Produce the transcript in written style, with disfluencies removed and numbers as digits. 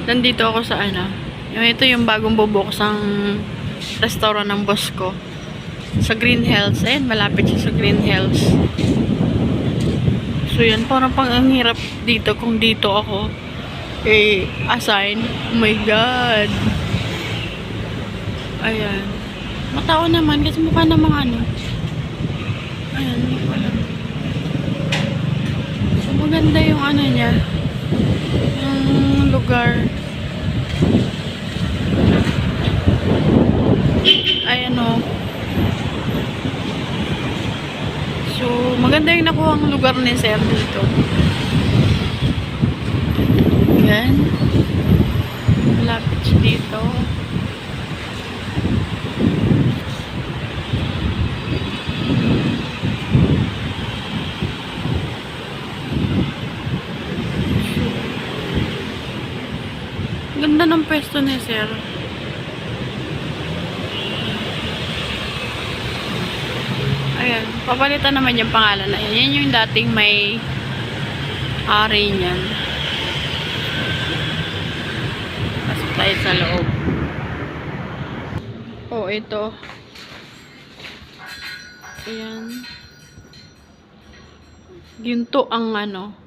Nandito ako sa ano. Ito yung bagong bubuksang restaurant ng boss ko. Sa Green Hills. Ayan, malapit siya sa Green Hills. So, yan. Parang pang ang hirap dito kung dito ako assign. Oh my God. Ayan. Matao naman kasi mukha namang ano. Ayan, hindi ko alam. So, maganda yung ano niya. Yung lugar. Ayan o. So, maganda yung nakuha ang lugar ni Sir dito. Ayan. Malapit siya dito. Ganda ng pwesto ni Sir. Ayan, papalitan naman yung pangalan na yan. Yan yung dating may ari niyan. Pasok tayo sa loob. Oh, ito. Ayan. Ginto ang ano.